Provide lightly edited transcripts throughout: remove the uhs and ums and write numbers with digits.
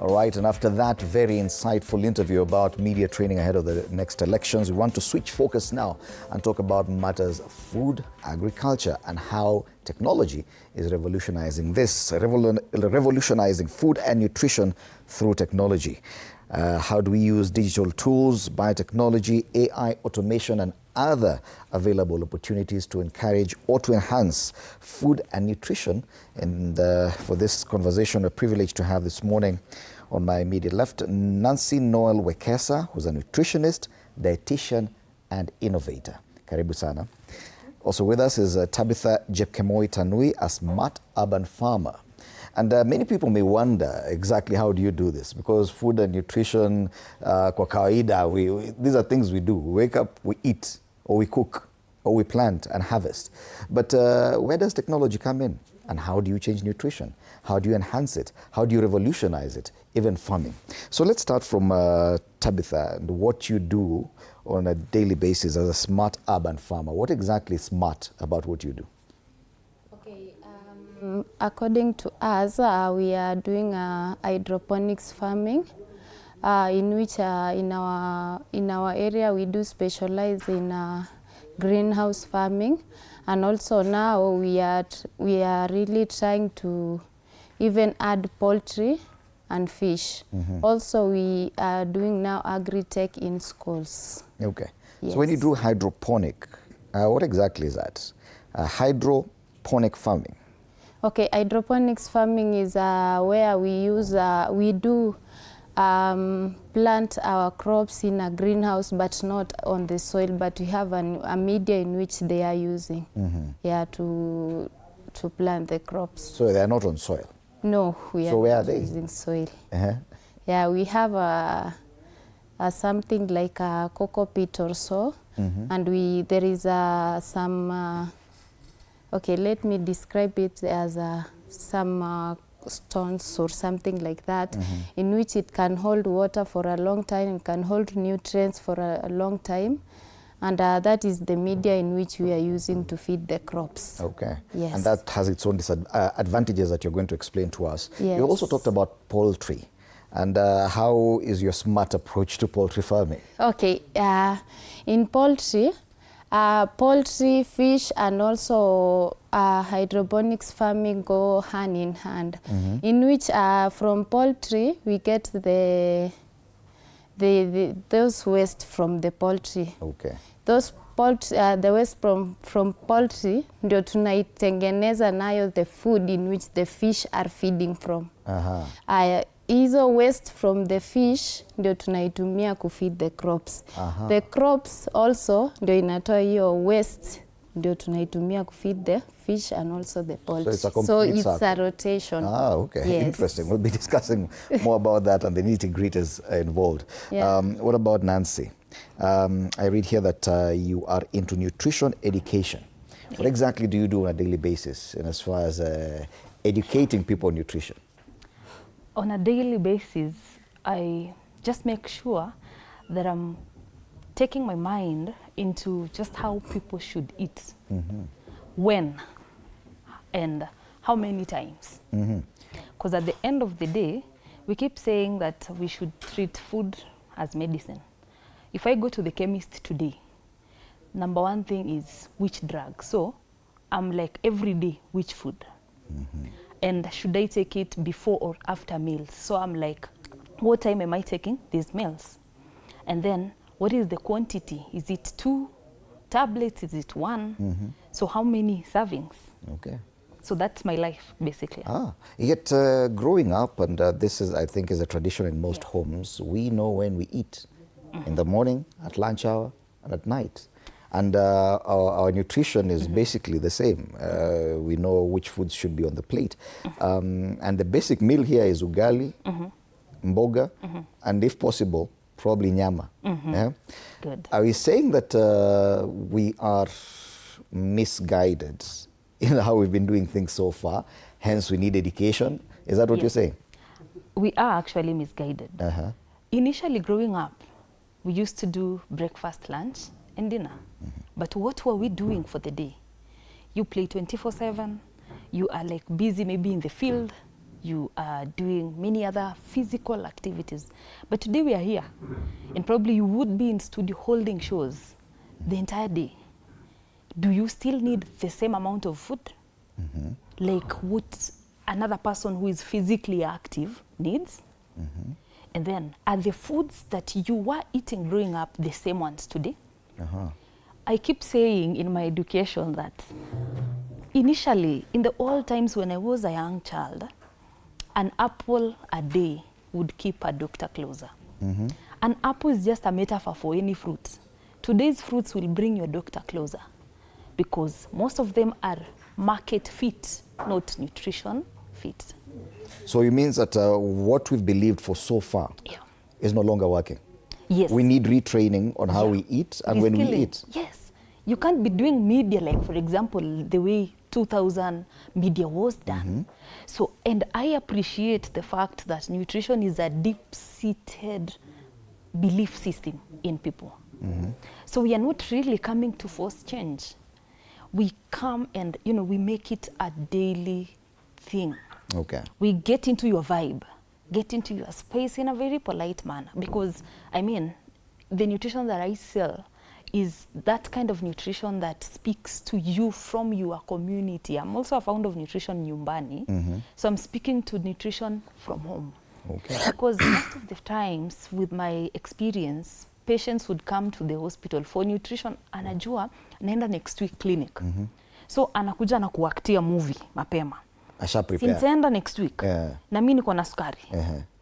All right, and after that very insightful interview about media training ahead of the next elections, we want to switch focus now and talk about matters of food, agriculture, and how technology is revolutionizing this, revolutionizing food and nutrition through technology. How do we use digital tools, biotechnology, AI, automation, and other available opportunities to encourage or to enhance food and nutrition? And for this conversation, a privilege to have this morning on my immediate left, Nancy Noel Wekesa, who's a nutritionist, dietitian, and innovator. Karibu sana. Also with us is Tabitha Jepkemoi Tanui, a smart urban farmer. And many people may wonder exactly how do you do this, because food and nutrition, kwa kawaida, these are things we do. We wake up, we eat, or we cook, or we plant and harvest. But where does technology come in? And how do you change nutrition? How do you enhance it? How do you revolutionize it, even farming? So let's start from Tabitha and what you do on a daily basis as a smart urban farmer. What exactly is smart about what you do? According to us, we are doing hydroponics farming, in which in our area we do specialize in greenhouse farming, and also now we are really trying to even add poultry and fish. Also, we are doing now agri-tech in schools. Okay. Yes. So when you do hydroponic, what exactly is that? Hydroponic farming. Okay, hydroponics farming is where we do plant our crops in a greenhouse, but not on the soil, but we have a media in which they are using to plant the crops. So they are not on soil? No, we so are where not are they? using soil. Yeah, we have a something like a cocoa pit or so, and there is some okay, let me describe it as some stones or something like that, in which it can hold water for a long time, it can hold nutrients for a long time, and that is the media in which we are using to feed the crops. Okay. Yes. And that has its own advantages that you're going to explain to us. Yes. You also talked about poultry. And how is your smart approach to poultry farming? Okay. In poultry, fish, and also hydroponics farming go hand in hand, in which from poultry we get those waste from the poultry. Okay. Those the waste from poultry ndio tunaitengeneza nayo the food in which the fish are feeding from. Hizo waste from the fish ndio tunaitumia kufeed the crops. The crops also ndio inatoa hiyo waste ndio tunaitumia kufeed the fish and also the poultry. So it's a rotation. Okay. Yes. Interesting. We'll be discussing more about that and the nitty-gritties involved. Yeah. What about Nancy? I read here that you are into nutrition education. What exactly do you do on a daily basis in as far as educating people on nutrition? On a daily basis, I just make sure that I'm taking my mind into just how people should eat, when, and how many times. Because at the end of the day, we keep saying that we should treat food as medicine. If I go to the chemist today, number one thing is which drug. So I'm like, every day, which food? And should I take it before or after meals? So I'm like, what time am I taking these meals? And then what is the quantity? Is it 2 tablets? Is it 1? So how many servings? Okay. So that's my life, basically. Yet growing up, and this is, I think, is a tradition in most homes, we know when we eat. In the morning, at lunch hour, and at night. And our nutrition is basically the same. We know which foods should be on the plate. And the basic meal here is ugali, mboga, and if possible, probably nyama. Good. Are we saying that we are misguided in how we've been doing things so far? Hence, we need education. Is that what you're saying? We are actually misguided. Initially, growing up, we used to do breakfast, lunch, and dinner. But what were we doing for the day? You play 24/7, you are like busy maybe in the field, you are doing many other physical activities. But today we are here, and probably you would be in studio holding shows the entire day. Do you still need the same amount of food? Like what another person who is physically active needs? And then, are the foods that you were eating growing up the same ones today? I keep saying in my education that initially, in the old times when I was a young child, an apple a day would keep a doctor closer. An apple is just a metaphor for any fruit. Today's fruits will bring your doctor closer because most of them are market fit, not nutrition fit. So it means that what we've believed for so far is no longer working. Yes. We need retraining on how we eat and when we eat. Yes. You can't be doing media like, for example, the way 2000 media was done. So, and I appreciate the fact that nutrition is a deep-seated belief system in people. So we are not really coming to force change. We come and, you know, we make it a daily thing. Okay. We get into your vibe, get into your space in a very polite manner. Because, I mean, the nutrition that I sell is that kind of nutrition that speaks to you from your community. I'm also a founder of Nutrition Nyumbani, so I'm speaking to nutrition from home. Okay. Because most of the times, with my experience, patients would come to the hospital for nutrition, anajua naenda next week clinic. So anakuja na kuactia movie mapema. Asha prepare. Since enda next week, na mimi niko na sukari.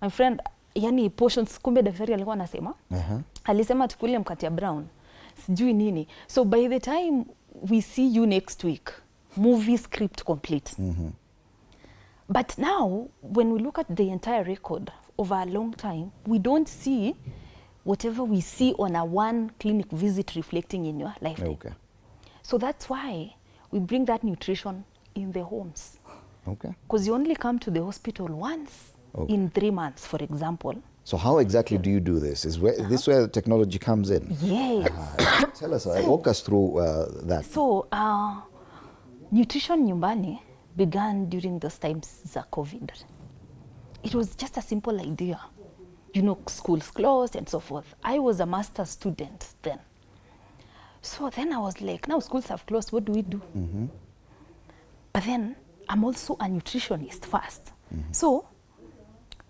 My friend, yani portions, kumbe daktari alikuwa anasema, alisema tukule mkate ya brown. Sijui nini. So by the time we see you next week, movie script complete. But now, when we look at the entire record over a long time, we don't see whatever we see on a one clinic visit reflecting in your lifetime. Okay. So that's why we bring that nutrition in the homes. Okay. Because you only come to the hospital once in 3 months, for example. So how exactly do you do this? Is this where technology comes in? Yes. Tell us, walk us through that. So, Nutrition Nyumbani began during those times of COVID. It was just a simple idea. You know, schools closed and so forth. I was a master's student then. So then I was like, now schools have closed, what do we do? But then I'm also a nutritionist first. So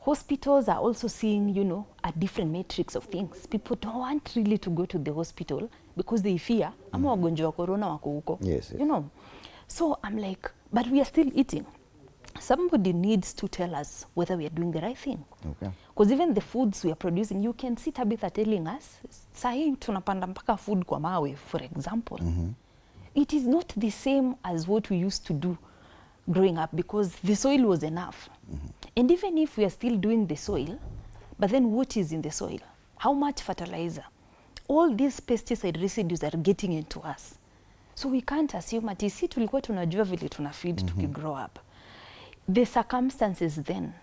hospitals are also seeing, you know, a different matrix of things. People don't want really to go to the hospital because they fear, ama wagonjwa wa corona wako huko. Yes. You know. So I'm like, but we are still eating. Somebody needs to tell us whether we are doing the right thing. Okay. Because even the foods we are producing, you can see Tabitha telling us, sahi tunapanda mpaka food kwa mawe, for example. It is not the same as what we used to do growing up because the soil was enough. And even if we are still doing the soil, but then what is in the soil? How much fertilizer? All these pesticide residues are getting into us. So we can't assume ati si tulikuwa tunajua vile tuna feed to grow up. The circumstances then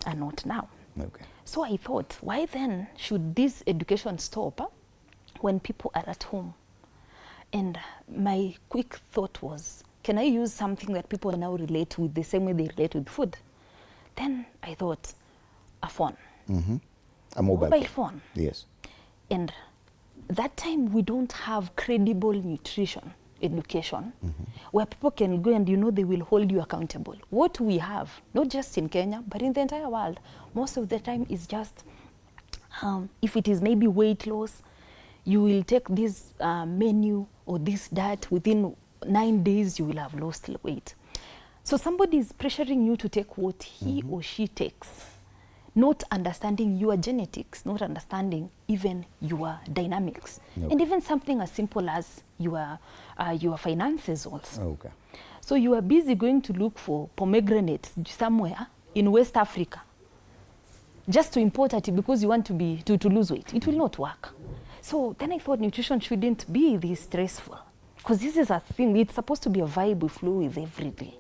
are not now. Okay. So I thought, why then should this education stop when people are at home? And my quick thought was, can I use something that people now relate with the same way they relate with food? Then I thought, a phone. A mobile phone. Yes. And that time we don't have credible nutrition education where people can go and, you know, they will hold you accountable. What we have, not just in Kenya, but in the entire world, most of the time is just, if it is maybe weight loss, you will take this menu or this diet, within 9 days you will have lost weight. So somebody is pressuring you to take what he or she takes, not understanding your genetics, not understanding even your dynamics, and even something as simple as your finances also. Okay. So you are busy going to look for pomegranates somewhere in West Africa just to import it because you want to lose weight. It will not work. So then I thought nutrition shouldn't be this stressful because this is a thing. It's supposed to be a vibe we flow with every day.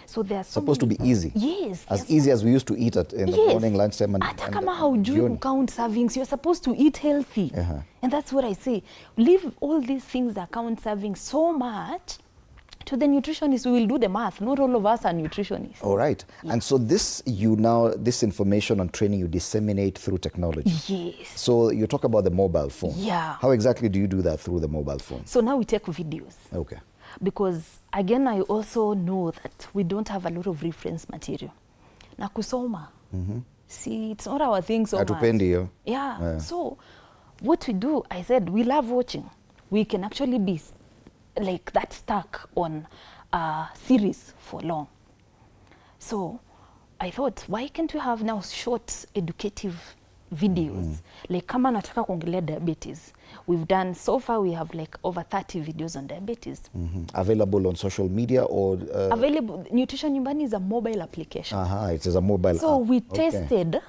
So they are supposed to be easy. Yes. As easy as we used to eat in the morning, lunchtime, and hata kama haujui count servings, you're supposed to eat healthy. And that's what I say. Leave all these things that count servings so much to the nutritionist. We will do the math. Not all of us are nutritionists. All right. Yeah. And so this information on training you disseminate through technology. Yes. So you talk about the mobile phone. Yeah. How exactly do you do that through the mobile phone? So now we take videos. Okay. Because again, I also know that we don't have a lot of reference material. Na kusoma. See, it's not our thing so much. Atupendi. Yeah. So what we do, I said, we love watching. We can actually be like that stuck on a series for long. So I thought, why can't we have now short educative videos? Like kama nataka kuongelea diabetes. We've done, so far we have like over 30 videos on diabetes. Available on social media or? Available, Nutrition Nyumbani is a mobile application. It is a mobile app. So we tested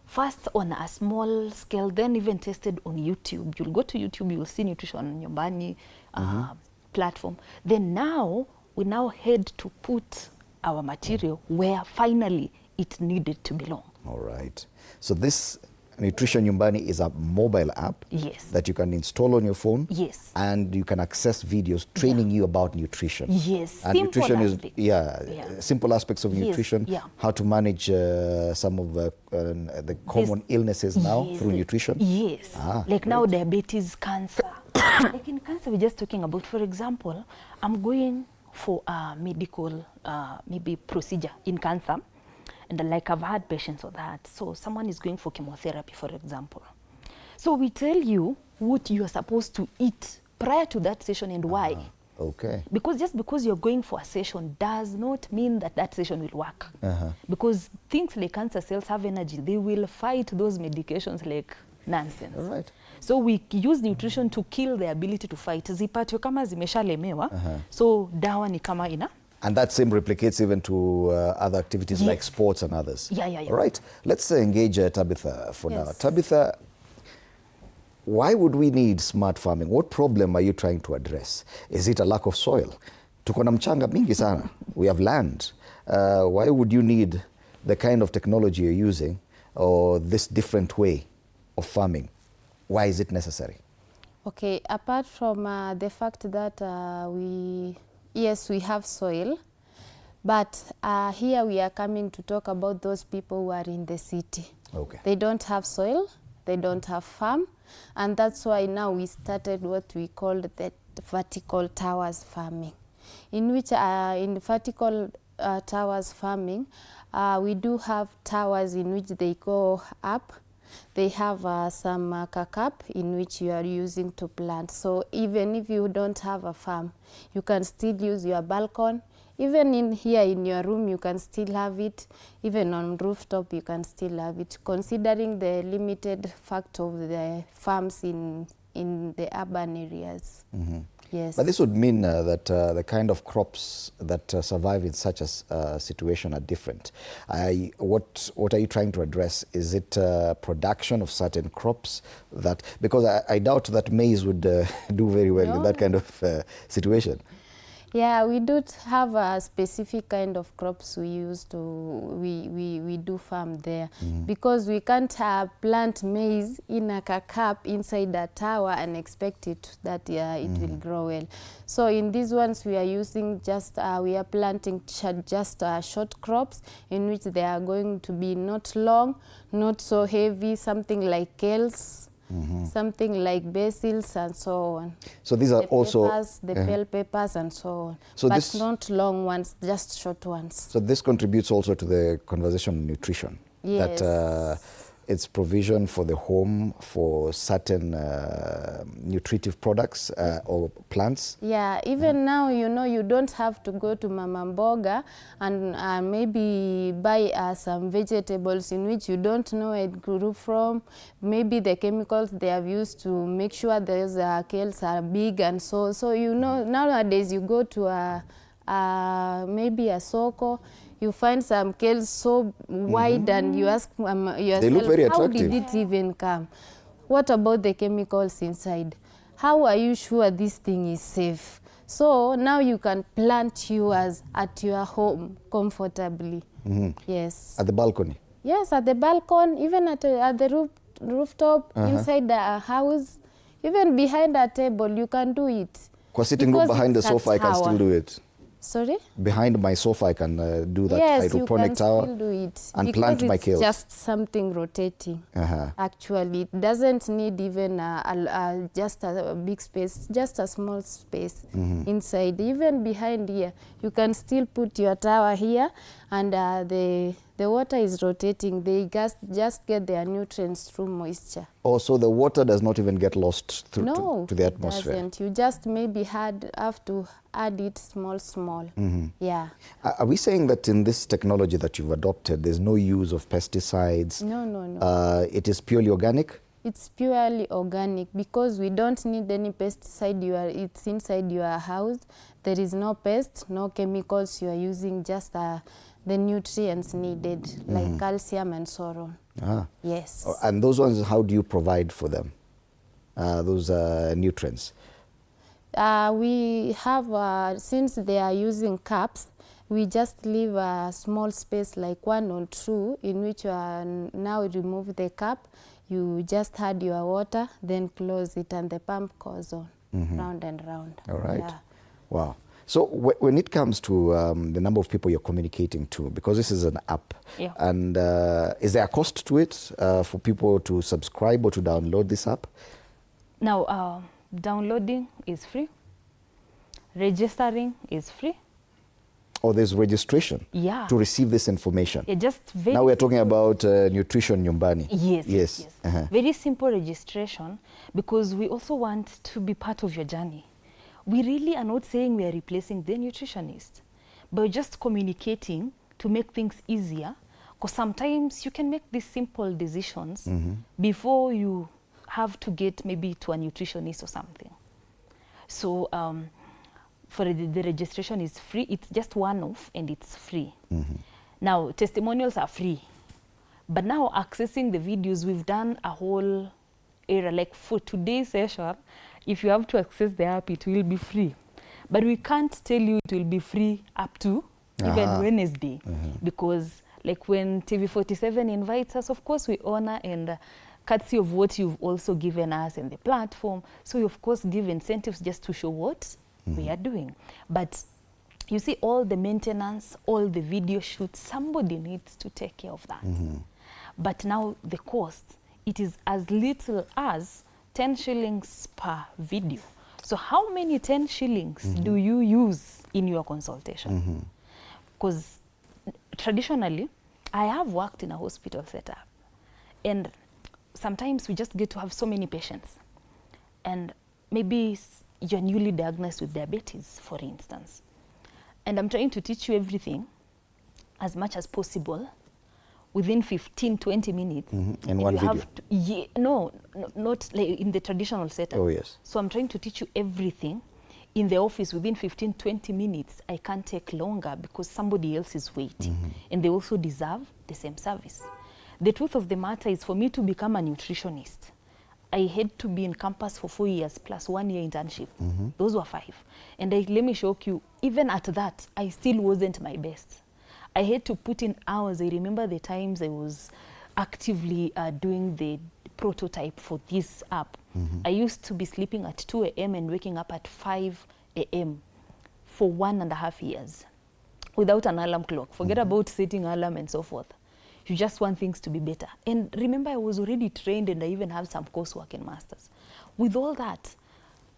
first on a small scale, then even tested on YouTube. You'll go to YouTube, you'll see Nutrition Nyumbani platform. Then now, we now had to put our material where finally it needed to belong. All right. So this Nutrition Nyumbani is a mobile app that you can install on your phone. Yes. And you can access videos training you about nutrition. Yes. And simple nutrition aspects. is simple aspects of nutrition. How to manage some of the common illnesses now through nutrition. Yes. Like now diabetes, cancer. Like in cancer, we're just talking about, for example, I'm going for a medical maybe procedure in cancer. And like I've had patients of that. So someone is going for chemotherapy, for example. So we tell you what you are supposed to eat prior to that session and why. Okay. Because just because you're going for a session does not mean that that session will work. Because things like cancer cells have energy. They will fight those medications like nonsense. All right. So we use nutrition to kill the ability to fight. Zipatio kama zimeshalemewa. So dawa ni kama ina. And that same replicates even to other activities like sports and others. Yeah. All right. Let's engage Tabitha for now. Tabitha, why would we need smart farming? What problem are you trying to address? Is it a lack of soil? Tuko na mchanga mingi sana. We have land. Why would you need the kind of technology you're using or this different way of farming? Why is it necessary? Okay, apart from the fact that yes, we have soil, but here we are coming to talk about those people who are in the city. Okay. They don't have soil, they don't have farm, and that's why now we started what we call the vertical towers farming, in which in vertical towers farming, we do have towers in which they go up. They have some kakap in which you are using to plant. So even if you don't have a farm, you can still use your balcony. Even in here in your room, you can still have it. Even on rooftop, you can still have it, considering the limited fact of the farms in the urban areas. Yes. But this would mean that the kind of crops that survive in such a situation are different. What are you trying to address? Is it production of certain crops that, because I doubt that maize would do very well in that kind of situation. Yeah, we do have a specific kind of crops we use to, we do farm there, because we can't plant maize in a cup inside a tower and expect it that it will grow well. So in these ones we are using just, we are planting just short crops in which they are going to be not long, not so heavy, something like kales, something like basils and so on. So these are also peppers, the bell peppers and so on. So but not long ones, just short ones. So this contributes also to the conversation on nutrition. Yes. That it's provision for the home for certain nutritive products or plants. Yeah, even now, you know, you don't have to go to Mama Mboga and maybe buy some vegetables in which you don't know where it grew from. Maybe the chemicals they have used to make sure those kales are big and so you know, nowadays you go to maybe a soko, you find some kales so wide and you ask yourself, they look very how attractive. did it even come? What about the chemicals inside? How are you sure this thing is safe? So now you can plant yours at your home comfortably. Yes. At the balcony? Yes, at the balcony, even at the rooftop, inside the house, even behind a table, you can do it. Kwa sitting room Because behind the it's a sofa, I can still tower. do it. Sorry? Behind my sofa, I can do that Yes, hydroponic you can tower still do it. and because plant my it's kales. just something rotating. Actually, it doesn't need even just a big space, just a small space inside. Even behind here, you can still put your tower here, and the water is rotating. They just get their nutrients through moisture. Also, the water does not even get lost through No, to the it atmosphere. doesn't. You just maybe have to add it small. Yeah. Are we saying that in this technology that you've adopted, there's no use of pesticides? No. It is purely organic? It's purely organic because we don't need any pesticide. It's inside your house. There is no pest, no chemicals. You are using just the nutrients needed, like calcium and so on. Yes. And those ones, how do you provide for them, those nutrients? We have, since they are using cups, we just leave a small space like 1 or 2 in which you are now remove the cap. You just add your water, then close it, and the pump goes on round and round. All right. Yeah. Wow. So when it comes to the number of people you're communicating to, because this is an app, and is there a cost to it for people to subscribe or to download this app? Now, downloading is free. Registering is free. Or there's registration to receive this information? Yeah, just very now we're talking about nutrition nyumbani. Yes. Very simple registration, because we also want to be part of your journey. We really are not saying we are replacing the nutritionist, but just communicating to make things easier, because sometimes you can make these simple decisions before you have to get maybe to a nutritionist or something. So for the registration is free. It's just one-off and it's free. Now, testimonials are free. But now accessing the videos, we've done a whole era. Like for today's session, if you have to access the app, it will be free. But we can't tell you it will be free up to even Wednesday. Because like when TV47 invites us, of course we honor and courtesy of what you've also given us in the platform. So we of course give incentives just to show what we are doing. But you see, all the maintenance, all the video shoots, somebody needs to take care of that. But now the cost, it is as little as 10 shillings per video. So how many 10 shillings do you use in your consultation? Because traditionally, I have worked in a hospital setup, and sometimes we just get to have so many patients. And maybe you're newly diagnosed with diabetes, for instance. And I'm trying to teach you everything as much as possible within 15, 20 minutes. In one video? Not like in the traditional setup. Oh, yes. So I'm trying to teach you everything in the office within 15, 20 minutes. I can't take longer because somebody else is waiting. And they also deserve the same service. The truth of the matter is, for me to become a nutritionist, I had to be in campus for 4 years plus 1 year internship. Those were 5. And let me shock you, even at that, I still wasn't my best. I had to put in hours. I remember the times I was actively doing the prototype for this app. I used to be sleeping at 2 a.m. and waking up at 5 a.m. for 1.5 years without an alarm clock. Forget about setting alarm and so forth. You just want things to be better. And remember, I was already trained and I even have some coursework in masters. With all that,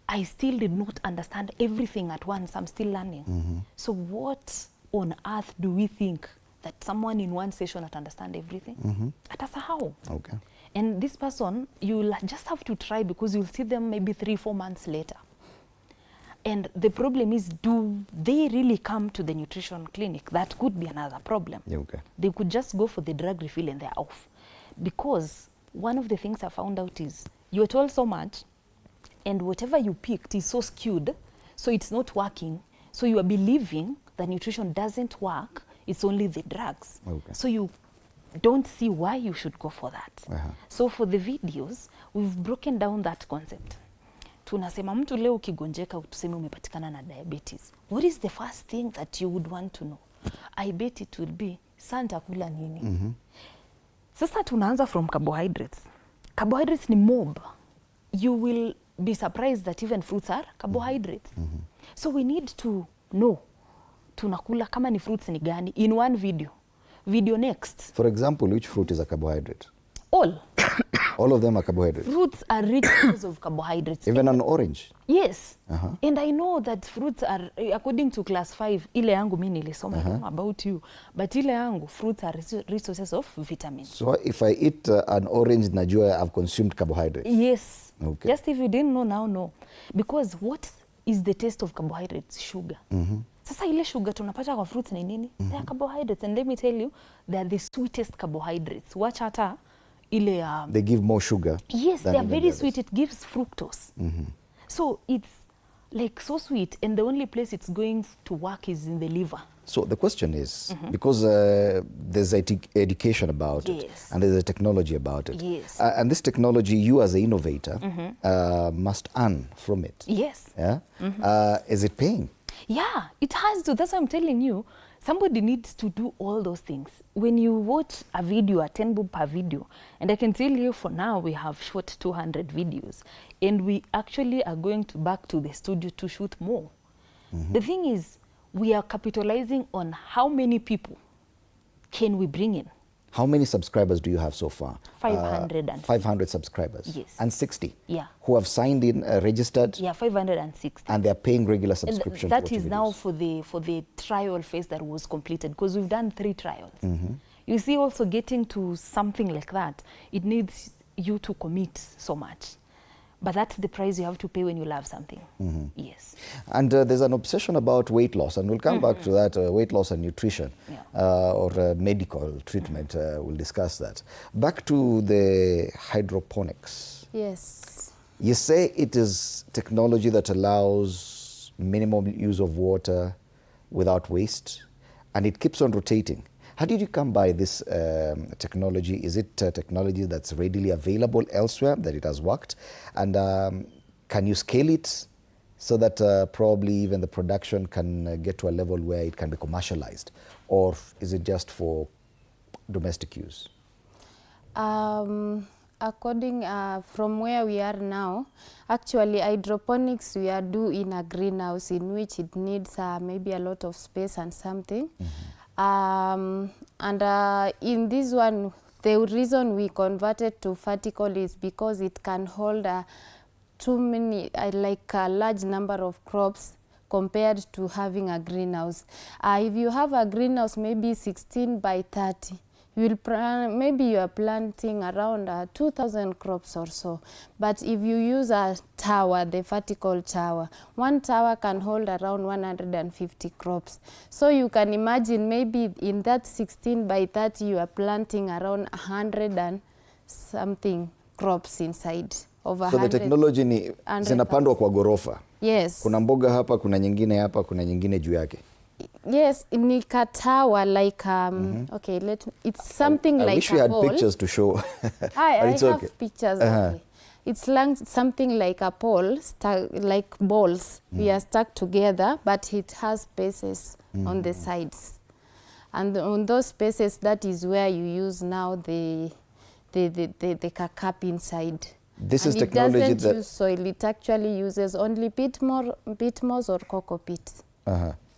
I still did not understand everything at once. I'm still learning. So what on earth do we think that someone in one session at understand everything? That's how. Okay. And this person, you'll just have to try, because you'll see them maybe 3-4 months later. And the problem is, do they really come to the nutrition clinic? That could be another problem. Okay. They could just go for the drug refill and they're off. Because one of the things I found out is, you're told so much, and whatever you picked is so skewed, so it's not working. So you are believing that nutrition doesn't work, it's only the drugs. Okay. So you don't see why you should go for that. So for the videos, we've broken down that concept. Tunasema mtu leo ukigonjeka tuseme umepatikana na diabetes. What is the first thing that you would want to know? I bet it would be, santa kula nini? Sasa tunaanza from carbohydrates. Carbohydrates ni mob. You will be surprised that even fruits are carbohydrates. So we need to know tunakula kama ni fruits ni gani in one video next. For example, which fruit is a carbohydrate? All. All of them are carbohydrates? Fruits are rich sources of carbohydrates. Even an orange? Yes. And I know that fruits are, according to class 5, ile yangu mimi nilisoma, I don't know about you, but ile yangu, fruits are rich sources of vitamins. So if I eat an orange, najua I've consumed carbohydrates? Yes. Okay. Just if you didn't know, now know. Because what is the taste of carbohydrates? Sugar. Sasa ile sugar tunapata kwa fruits ni nini? They are carbohydrates. And let me tell you, they are the sweetest carbohydrates. Watch hata ile they give more sugar. Yes, they are very sweet. It gives fructose. So it's like so sweet, and the only place it's going to work is in the liver. So the question is, because there's education about it, and there's a technology about it. Yes. And this technology, you as an innovator, must earn from it. Yes. Yeah? Is it paying? Yeah, it has to. That's what I'm telling you. Somebody needs to do all those things. When you watch a video, a 10 bob per video, and I can tell you for now we have shot 200 videos, and we actually are going back to the studio to shoot more. The thing is, we are capitalizing on how many people can we bring in. How many subscribers do you have so far? 560. 500 subscribers? Yes. And 60? Yeah. Who have signed in, registered? Yeah, 560. And they're paying regular subscription? That is now for the trial phase that was completed, because we've done 3 trials. You see, also getting to something like that, it needs you to commit so much. But that's the price you have to pay when you love something. Yes. And there's an obsession about weight loss, and we'll come back to that, weight loss and nutrition, or medical treatment. We'll discuss that. Back to the hydroponics. Yes. You say it is technology that allows minimum use of water without waste, and it keeps on rotating. How did you come by this technology? Is it technology that's readily available elsewhere, that it has worked? And can you scale it so that probably even the production can get to a level where it can be commercialized? Or is it just for domestic use? According from where we are now, actually hydroponics we are do in a greenhouse in which it needs maybe a lot of space and something. And in this one, the reason we converted to vertical is because it can hold too many, like a large number of crops compared to having a greenhouse. If you have a greenhouse, maybe 16 by 30, you will maybe you are planting around 2,000 crops or so. But if you use a tower, the vertical tower, one tower can hold around 150 crops. So you can imagine maybe in that 16 by 30, you are planting around 100 and something crops inside. Over so the technology ni zinapandwa kwa gorofa. Yes. Kuna mboga hapa, kuna nyingine hapa, kuna nyingine juu yake. Yes, in a tower like okay, it's something like a ball. I wish we had pictures to show. I have pictures. Okay. It's like something like a pole, like balls. We are stuck together, but it has spaces on the sides, and on those spaces, that is where you use now the cap inside. This and is technology that it doesn't use soil. It actually uses only pit moss or cocoa pits.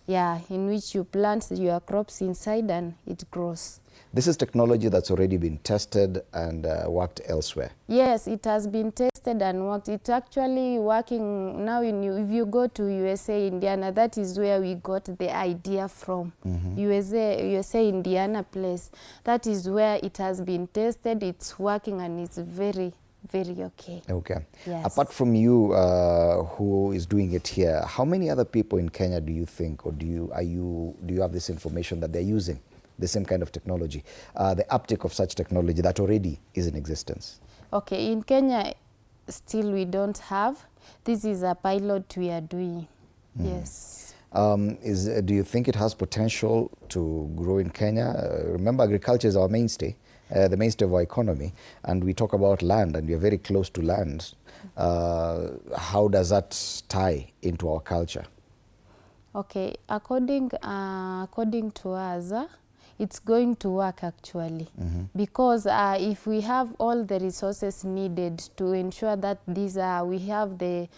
Yeah, in which you plant your crops inside and it grows. This is technology that's already been tested and worked elsewhere. Yes, it has been tested and worked. It's actually working now. If you go to USA, Indiana, that is where we got the idea from. USA, Indiana place. That is where it has been tested. It's working and it's very, very okay. Okay. Yes. Apart from you, who is doing it here, how many other people in Kenya do you think, or do you have this information that they're using the same kind of technology, the uptake of such technology that already is in existence? Okay, in Kenya, still we don't have. This is a pilot we are doing. Yes. Do you think it has potential to grow in Kenya? Remember, agriculture is our mainstay. The mainstay of our economy, and we talk about land, and we are very close to land. How does that tie into our culture? Okay, according to us, it's going to work actually, because if we have all the resources needed to ensure that we have the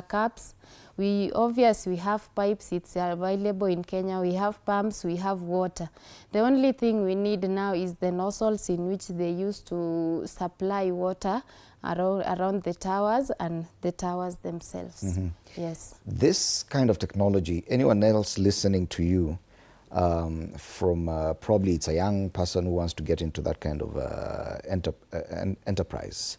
caps, We obviously we have pipes, it's available in Kenya. We have pumps, we have water. The only thing we need now is the nozzles in which they use to supply water around the towers and the towers themselves. Yes. This kind of technology, anyone else listening to you, from probably it's a young person who wants to get into that kind of enterprise,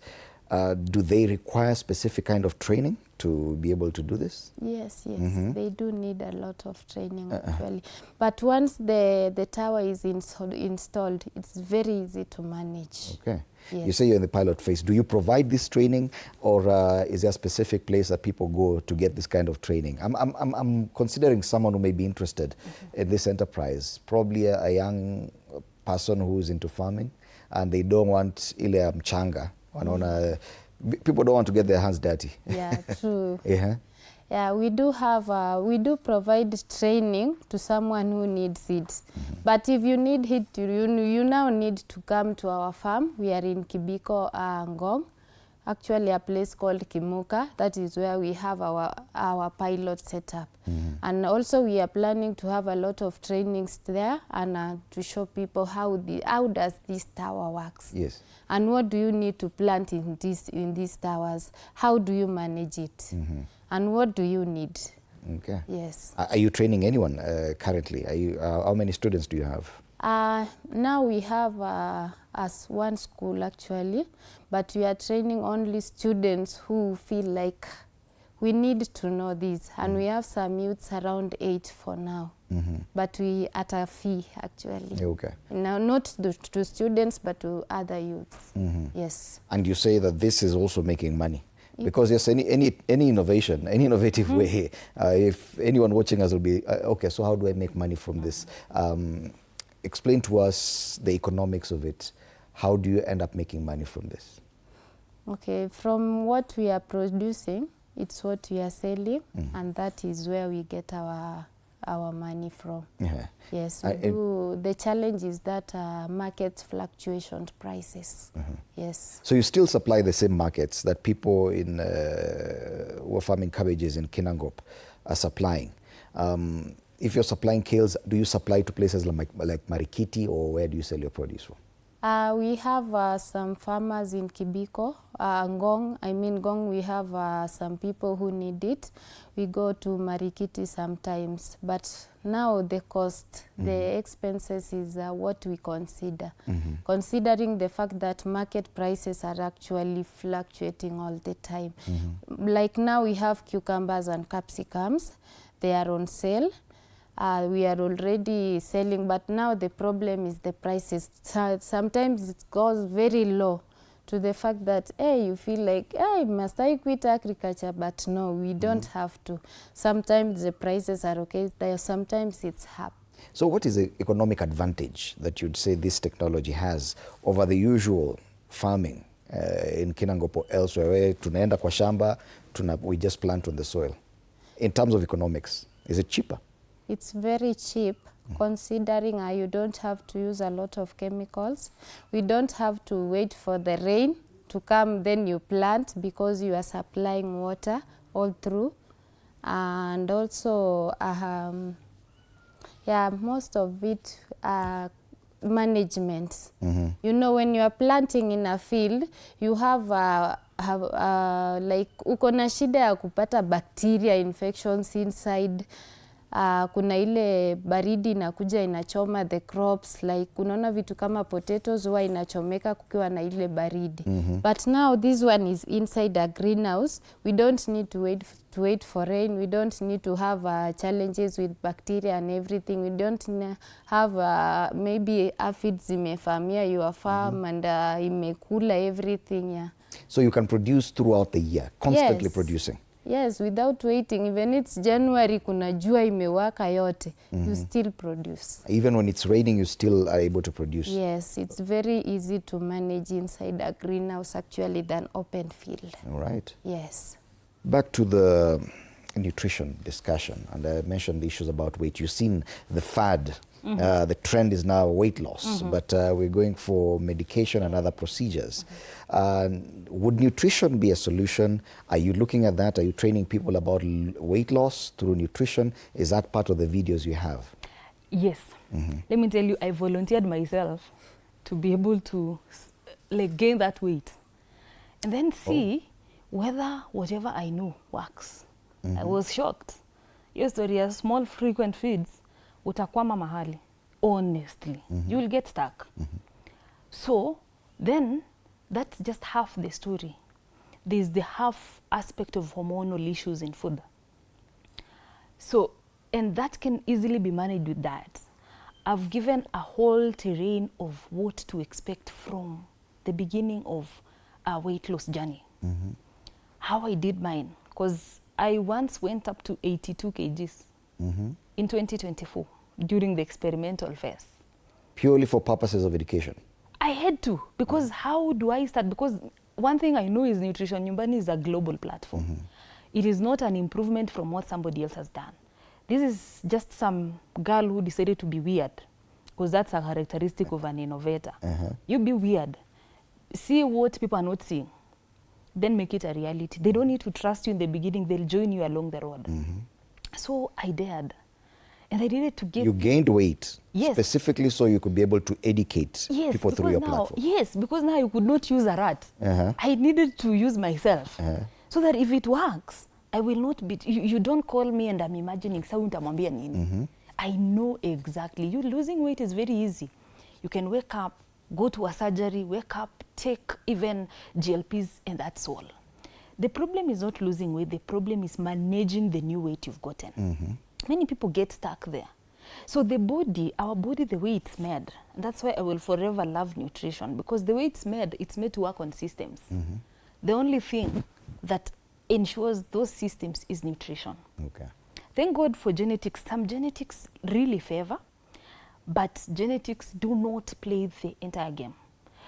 do they require specific kind of training to be able to do this? Yes, they do need a lot of training actually. But once the tower is installed, it's very easy to manage. Okay. Yes. You say you're in the pilot phase. Do you provide this training, or is there a specific place that people go to get this kind of training? I'm considering someone who may be interested in this enterprise, probably a young person who's into farming, and they don't want ile mchanga. People don't want to get their hands dirty. Yeah, true. Yeah. Yeah, we do provide training to someone who needs it. But if you need it, you now need to come to our farm. We are in Kibiko, Ngong, actually a place called Kimuka. That is where we have our pilot setup. And also we are planning to have a lot of trainings there and to show people how does this tower works. Yes. And what do you need to plant in these towers? How do you manage it? And what do you need? Okay. Yes. Are you training anyone currently? How many students do you have? Now we have as one school actually, but we are training only students who feel like we need to know this. And we have some youths around 8 for now. But we at a fee actually. Okay. Now not to students but to other youths. Yes. And you say that this is also making money? Because yes, any innovation, any innovative way, if anyone watching us will be, okay, so how do I make money from this? Explain to us the economics of it. How do you end up making money from this? Okay, from what we are producing, it's what we are selling, and that is where we get our money from. Yeah. Yes, we do. The challenge is that market fluctuation prices. Yes. So you still supply the same markets that people in who are farming cabbages in Kinangop are supplying. If you're supplying kales, do you supply to places like Marikiti, or where do you sell your produce from? We have some farmers in Kibiko, Ngong, we have some people who need it. We go to Marikiti sometimes, but now the cost, the expenses is what we consider. Considering the fact that market prices are actually fluctuating all the time. Like now we have cucumbers and capsicums, they are on sale. We are already selling, but now the problem is the prices. Sometimes it goes very low to the fact that, hey, you feel like, hey, must I quit agriculture? But no, we don't have to. Sometimes the prices are okay, sometimes it's up. So what is the economic advantage that you'd say this technology has over the usual farming in Kinangop or elsewhere, where tunaenda kwa shamba, we just plant on the soil? In terms of economics, is it cheaper? It's very cheap, considering you don't have to use a lot of chemicals. We don't have to wait for the rain to come, then you plant, because you are supplying water all through. And also, yeah, most of it management. You know, when you are planting in a field, you have like uko na shida ya kupata bacteria infections inside. Kuna ile baridi inakuja inachoma the crops, like unaona vitu kama potatoes huwa inachomeka kukiwa na ile baridi. But now this one is inside a greenhouse. We don't need to wait for rain. We don't need to have challenges with bacteria and everything. We don't have maybe aphids zimefamia your farm and imekula everything. Yeah. So you can produce throughout the year, constantly producing. Yes, without waiting. Even it's January, kuna jua imewaka yote, you still produce. Even when it's raining, you still are able to produce. Yes, it's very easy to manage inside a greenhouse actually than open field. All right. Yes. Back to the nutrition discussion, and I mentioned the issues about weight. You've seen the fad The trend is now weight loss, but we're going for medication and other procedures. Would nutrition be a solution? Are you looking at that? Are you training people about weight loss through nutrition? Is that part of the videos you have? Yes. Let me tell you, I volunteered myself to be able to like gain that weight and then see whether whatever I know works. I was shocked. Your story, a small frequent feeds, utakwama mahali. Honestly, you will get stuck. So then that's just half the story. There's the half aspect of hormonal issues in food. So, and that can easily be managed with diet. I've given a whole terrain of what to expect from the beginning of a weight loss journey. How I did mine, because I once went up to 82 kgs in 2024 during the experimental phase. Purely for purposes of education? I had to, because how do I start? Because one thing I know is Nutrition Nyumbani is a global platform. It is not an improvement from what somebody else has done. This is just some girl who decided to be weird, because that's a characteristic of an innovator. You be weird, see what people are not seeing, then make it a reality. They don't need to trust you in the beginning, they'll join you along the road. So I dared. And I needed to get... You gained weight, yes, specifically so you could be able to educate people through your platform. Yes, because now you could not use a rat. I needed to use myself. So that if it works, I will not be... You don't call me and I'm imagining, I know exactly. You losing weight is very easy. You can wake up, go to a surgery, wake up, take even GLPs, and that's all. The problem is not losing weight. The problem is managing the new weight you've gotten. Many people get stuck there. So the body, our body, the way it's made, and that's why I will forever love nutrition, because the way it's made to work on systems. The only thing that ensures those systems is nutrition. Thank God for genetics. Some genetics really favor, but genetics do not play the entire game.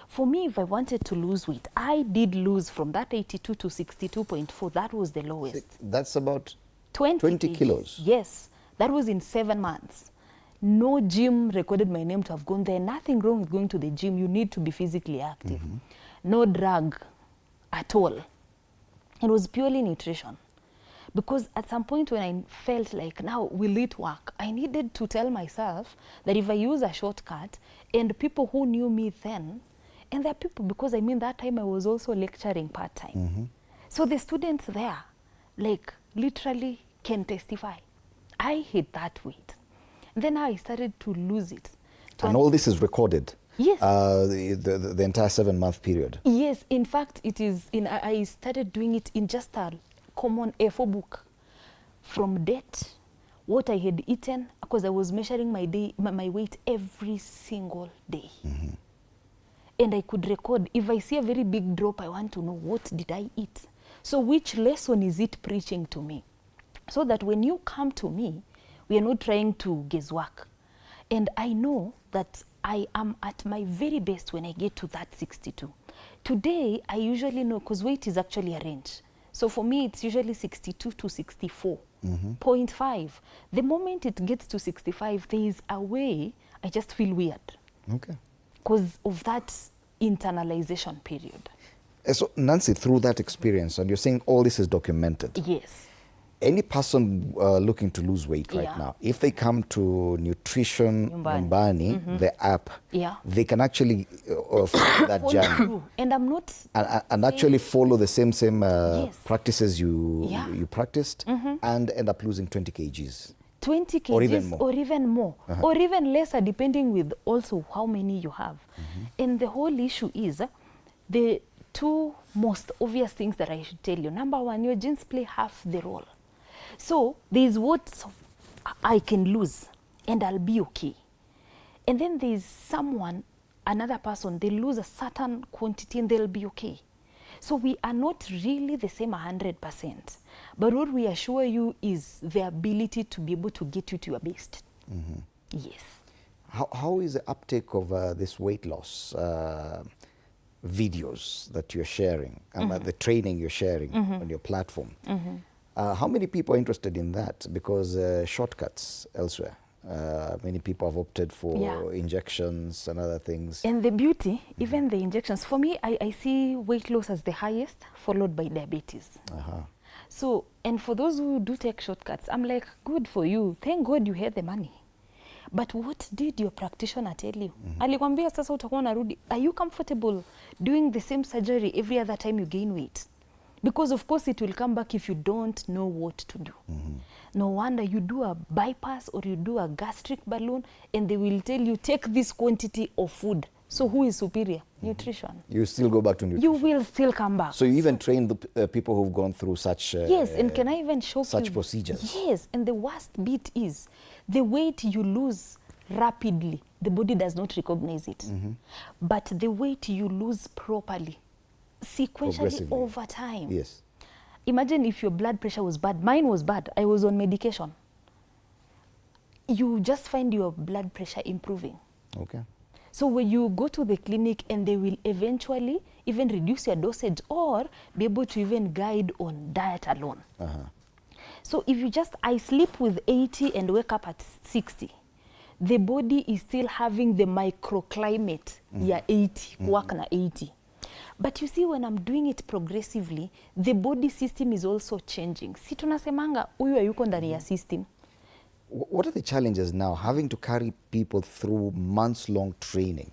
For me, if I wanted to lose weight, I did lose from that 82 to 62.4. That was the lowest. That's about 20 kilos. Yes, that was in 7 months. No gym recorded my name to have gone there. Nothing wrong with going to the gym. You need to be physically active. No drug at all. It was purely nutrition. Because at some point when I felt like, now will it work? I needed to tell myself that if I use a shortcut, and people who knew me then, and there are people, because I mean that time I was also lecturing part-time. So the students there, like, literally can testify. I hit that weight. Then I started to lose it. And all this is recorded? Yes. The entire 7-month period? Yes. In fact, it is in. I started doing it in just a common A4 book. From date, what I had eaten, because I was measuring my weight every single day. And I could record. If I see a very big drop, I want to know, what did I eat? So which lesson is it preaching to me? So that when you come to me, we are not trying to guesswork. And I know that I am at my very best when I get to that 62. Today, I usually know, because weight is actually a range. So for me, it's usually 62 to 64.5. The moment it gets to 65, there is a way I just feel weird. Because of that internalization period. So Nancy, through that experience, and you're saying all this is documented. Yes. Any person looking to lose weight right now, if they come to Nutrition Nyumbani, the app, they can actually follow that journey. And I'm not... And actually follow the same practices you practiced and end up losing 20 kgs. 20 kgs or even more, or even lesser, depending with also how many you have. And the whole issue is the two most obvious things that I should tell you. Number one, your genes play half the role. So there's what I can lose and I'll be okay. And then there's someone, another person, they lose a certain quantity and they'll be okay. So we are not really the same 100%. But what we assure you is the ability to be able to get you to your best. Yes. How is the uptake of this weight loss videos that you're sharing, the training you're sharing on your platform? How many people are interested in that? Because shortcuts elsewhere. Many people have opted for Yeah. injections and other things. And the beauty, even the injections, for me, I see weight loss as the highest, followed by diabetes. So, and for those who do take shortcuts, I'm like, good for you. Thank God you had the money. But what did your practitioner tell you? Alikwambia sasa utakuwa unarudi. Are you comfortable doing the same surgery every other time you gain weight? Because of course it will come back if you don't know what to do. No wonder you do a bypass or you do a gastric balloon and they will tell you take this quantity of food. So who is superior? Nutrition. You still go back to nutrition. You will still come back. So you even train the people who've gone through such yes, and can I even show such you procedures? Yes, and the worst bit is the weight you lose rapidly, the body does not recognize it. But the weight you lose properly, sequentially Progressively. over time. Yes. Imagine if your blood pressure was bad. Mine was bad. I was on medication. You just find your blood pressure improving. Okay. So when you go to the clinic and they will eventually even reduce your dosage or be able to even guide on diet alone. So if you just, I sleep with 80 and wake up at 60, the body is still having the microclimate, 80, work na 80. But you see, when I'm doing it progressively, the body system is also changing. Si tunasemanga, huyu hayuko ndani ya system. What are the challenges now, having to carry people through months-long training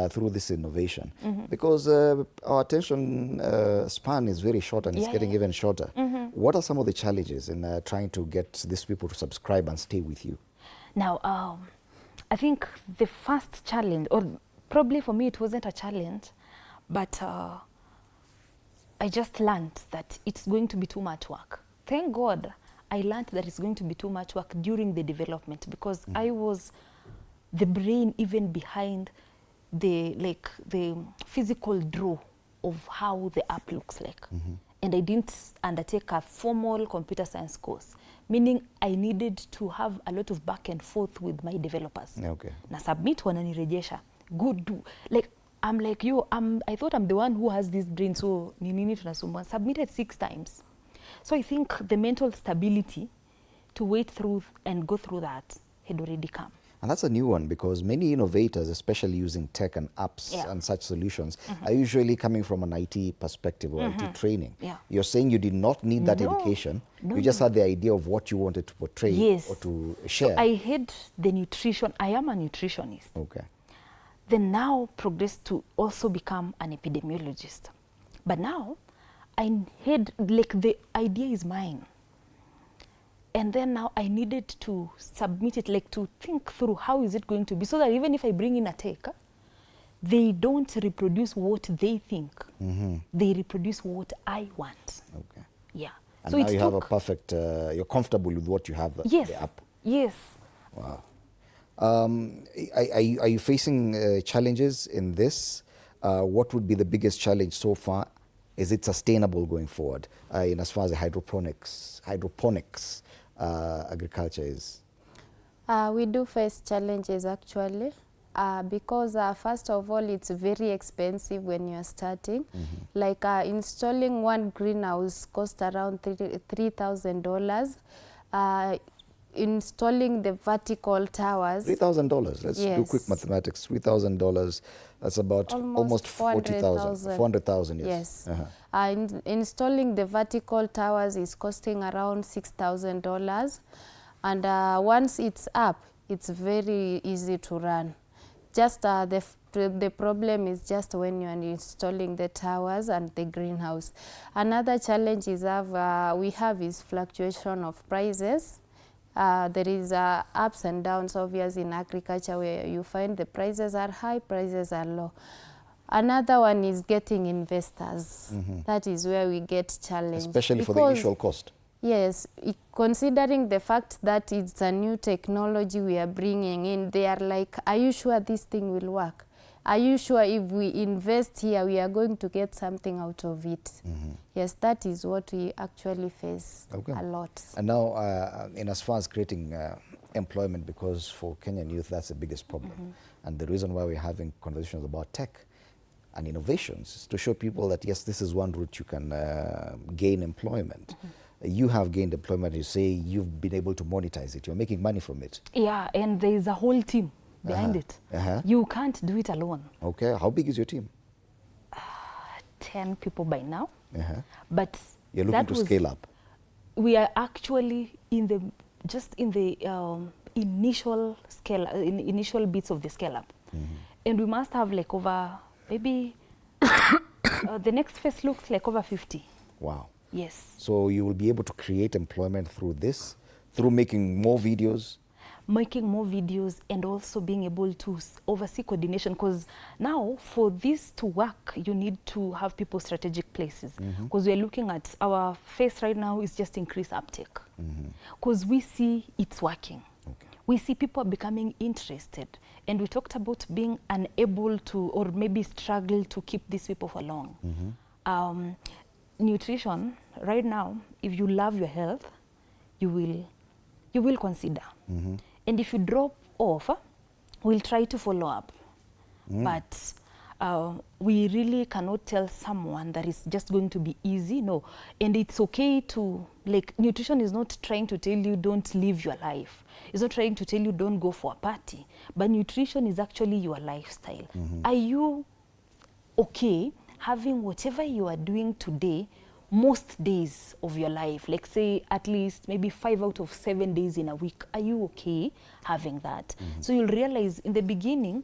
through this innovation? Because our attention span is very short and it's getting even shorter. What are some of the challenges in trying to get these people to subscribe and stay with you? Now, I think the first challenge, or probably for me it wasn't a challenge, but I just learned that it's going to be too much work. Thank God I learned that it's going to be too much work during the development because I was the brain even behind the physical draw of how the app looks like. And I didn't undertake a formal computer science course, meaning I needed to have a lot of back and forth with my developers. Okay. Na submit wananirejesha. Good do. Like, I'm like, yo, I thought I'm the one who has this brain, so ni nini tunasumbua. Submitted 6 times. So I think the mental stability to wait through and go through that had already come. And that's a new one because many innovators, especially using tech and apps and such solutions, are usually coming from an IT perspective or IT training. You're saying you did not need that education. You just had the idea of what you wanted to portray or to share. So I had the nutrition. I am a nutritionist. Okay. Then now progressed to also become an epidemiologist. But now I had, like, the idea is mine. And then now I needed to submit it, like to think through how is it going to be so that even if I bring in a tech, they don't reproduce what they think. They reproduce what I want. Okay. Yeah. And so now you have a perfect, you're comfortable with what you have, the app. Yes. Wow. Are you facing challenges in this? What would be the biggest challenge so far? Is it sustainable going forward in as far as the hydroponics agriculture is? We do face challenges actually because first of all it's very expensive when you're starting. Like installing one greenhouse costs around $3,000. Installing the vertical towers. $3,000. Let's do quick mathematics. $3,000. That's about almost 40,000. 400,000. Yes. Installing the vertical towers is costing around $6,000, and once it's up, it's very easy to run. Just the problem is just when you are installing the towers and the greenhouse. Another challenge is we have is fluctuation of prices. There is ups and downs obvious in agriculture where you find the prices are high, prices are low. Another one is getting investors. That is where we get challenged. Especially for the initial cost. Yes, considering the fact that it's a new technology we are bringing in, they are like, are you sure this thing will work? Are you sure if we invest here, we are going to get something out of it? Yes, that is what we actually face a lot. And now, in as far as creating employment, because for Kenyan youth, that's the biggest problem. And the reason why we're having conversations about tech and innovations is to show people that, yes, this is one route you can gain employment. you have gained employment. You say you've been able to monetize it. You're making money from it. Yeah, and there is a whole team behind it. You can't do it alone. Okay. How big is your team? 10 people by now. But you're looking to scale up. We are actually in the initial scale, initial bits of the scale up, and we must have like over maybe the next phase looks like over 50. Wow. Yes. So you will be able to create employment through this, through making more videos. Making more videos and also being able to oversee coordination, because now for this to work you need to have people strategic places, because we're looking at our phase right now is just increase uptake, because we see it's working. We see people are becoming interested, and we talked about being unable to or maybe struggle to keep these people for long. Nutrition right now, if you love your health, you will consider. And if you drop off, we'll try to follow up. But we really cannot tell someone that it's just going to be easy. No. And it's okay to, like, nutrition is not trying to tell you don't live your life. It's not trying to tell you don't go for a party. But nutrition is actually your lifestyle. Are you okay having whatever you are doing today most days of your life, like say at least maybe 5 out of 7 days in a week? Are you okay having that? So you'll realize in the beginning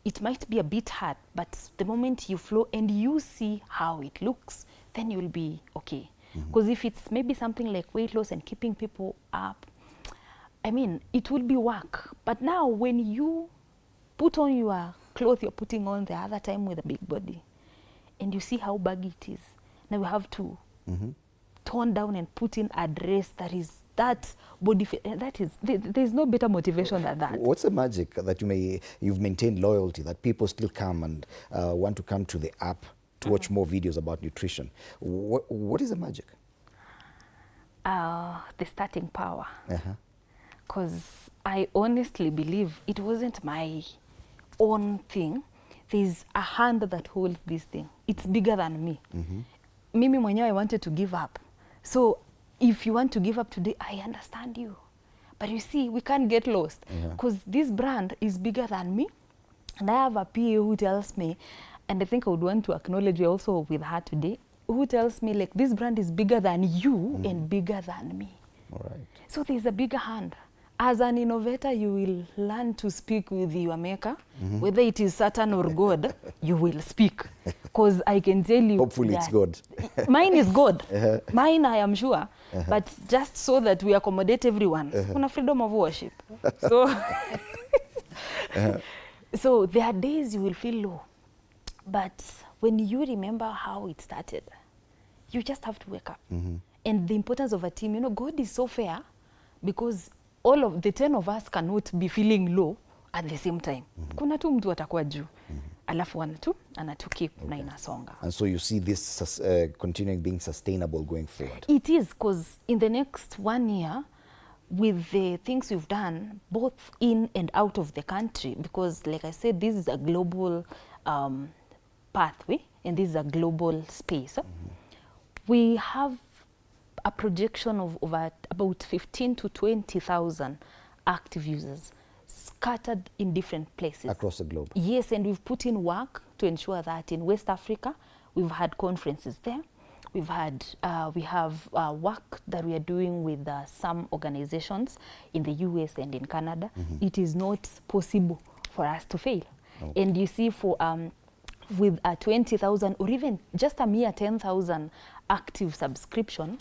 it might be a bit hard, but the moment you flow and you see how it looks, then you'll be okay. Because if it's maybe something like weight loss and keeping people up, I mean, it will be work. But now when you put on your clothes you're putting on the other time with a big body, and you see how baggy it is, now we have to tone down and put in a dress that is that body fit. There's no better motivation than that. What's the magic that you've maintained loyalty, that people still come and want to come to the app to watch more videos about nutrition? What is the magic? The starting power. Because I honestly believe it wasn't my own thing. There's a hand that holds this thing. It's bigger than me. Mimi mwenyewe, I wanted to give up. So if you want to give up today, I understand you. But you see, we can't get lost, because this brand is bigger than me. And I have a PA who tells me, and I think I would want to acknowledge you also with her today, who tells me like this brand is bigger than you and bigger than me. All right. So there's a bigger hand. As an innovator, you will learn to speak with your maker, whether it is Satan or God, you will speak. Because I can tell you, hopefully it's God. Mine is God. Mine, I am sure. But just so that we accommodate everyone, on a freedom of worship. So, so there are days you will feel low. But when you remember how it started, you just have to wake up. And the importance of a team, you know, God is so fair, because all of the 10 of us cannot be feeling low at the same time. Kuna tu mtu atakuwa juu. Alafu anatukeep na inasonga. And so you see this continuing being sustainable going forward? It is, because in the next 1 year, with the things we've done, both in and out of the country, because like I said, this is a global pathway, and this is a global space. We have a projection of about 15 to 20,000 active users scattered in different places. Across the globe? Yes, and we've put in work to ensure that in West Africa, we've had conferences there. We have work that we are doing with some organizations in the US and in Canada. It is not possible for us to fail. And you see, for with 20,000 or even just a mere 10,000 active subscription,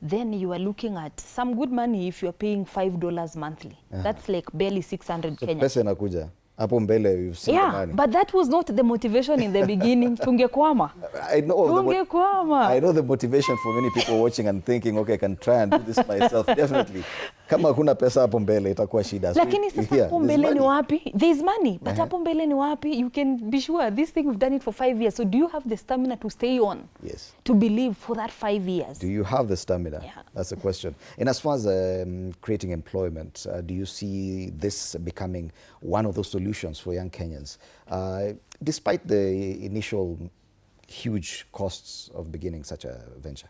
then you are looking at some good money if you are paying $5 monthly. That's like barely 600 so Kenya. Pesa inakuja. Hapo mbele you've seen the money. But that was not the motivation in the beginning. Tungekwama. I know the motivation for many people watching and thinking, okay, I can try and do this myself. Definitely. Kama hakuna pesa hapo mbele itakuwa shida. Lakini sasa hapo mbele ni wapi? There's money, but hapo mbele ni wapi? You can be sure this thing we've done it for 5 years. So do you have the stamina to stay on? Yes. To believe for that 5 years? Do you have the stamina? Yeah. That's the question. And as far as creating employment, do you see this becoming one of those solutions for young Kenyans? Despite the initial huge costs of beginning such a venture?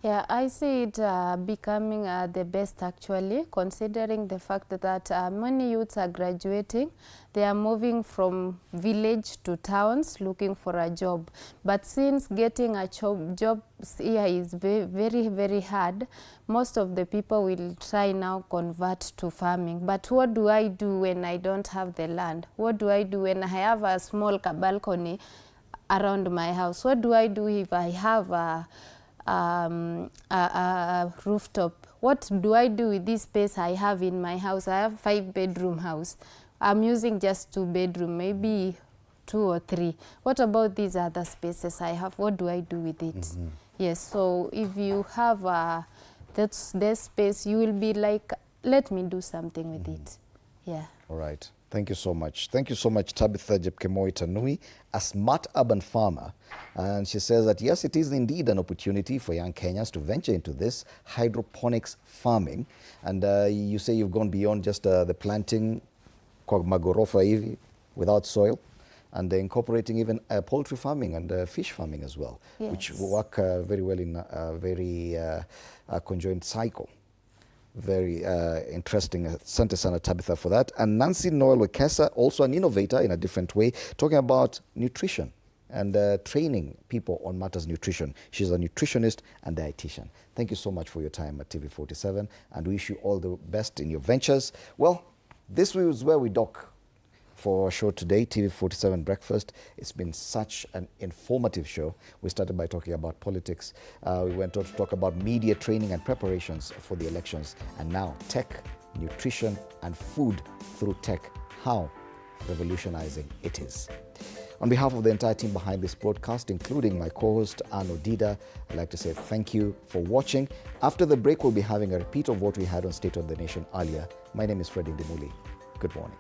Yeah, I see it becoming the best actually, considering the fact that many youths are graduating. They are moving from village to towns looking for a job. But since getting a job here is very, very hard, most of the people will try now convert to farming. But what do I do when I don't have the land? What do I do when I have a small balcony around my house? What do I do if I have a rooftop? What do I do with this space I have in my house? I have 5-bedroom house. I'm using just 2 bedroom, maybe 2 or 3. What about these other spaces I have? What do I do with it? Yes, so if you have that space, you will be like, let me do something with it. Yeah. All right. Thank you so much. Thank you so much, Tabitha Jepkemoi Tanui, a smart urban farmer. And she says that, yes, it is indeed an opportunity for young Kenyans to venture into this hydroponics farming. And you say you've gone beyond just the planting kwa magorofa hivi without soil, and incorporating even poultry farming and fish farming as well, Yes. which work very well in a very conjoined cycle. Very interesting. Asante sana Tabitha for that. And Nancy Noel Wekesa, also an innovator in a different way, talking about nutrition and training people on matters nutrition. She's a nutritionist and dietitian. Thank you so much for your time at TV47, and we wish you all the best in your ventures. Well, this is where we dock for our show today, TV47 Breakfast. It's been such an informative show. We started by talking about politics. We went on to talk about media training and preparations for the elections. And now tech, nutrition, and food through tech. How revolutionizing it is. On behalf of the entire team behind this broadcast, including my co-host Arno Dida, I'd like to say thank you for watching. After the break, we'll be having a repeat of what we had on State of the Nation earlier. My name is Freddie Dimuli. Good morning.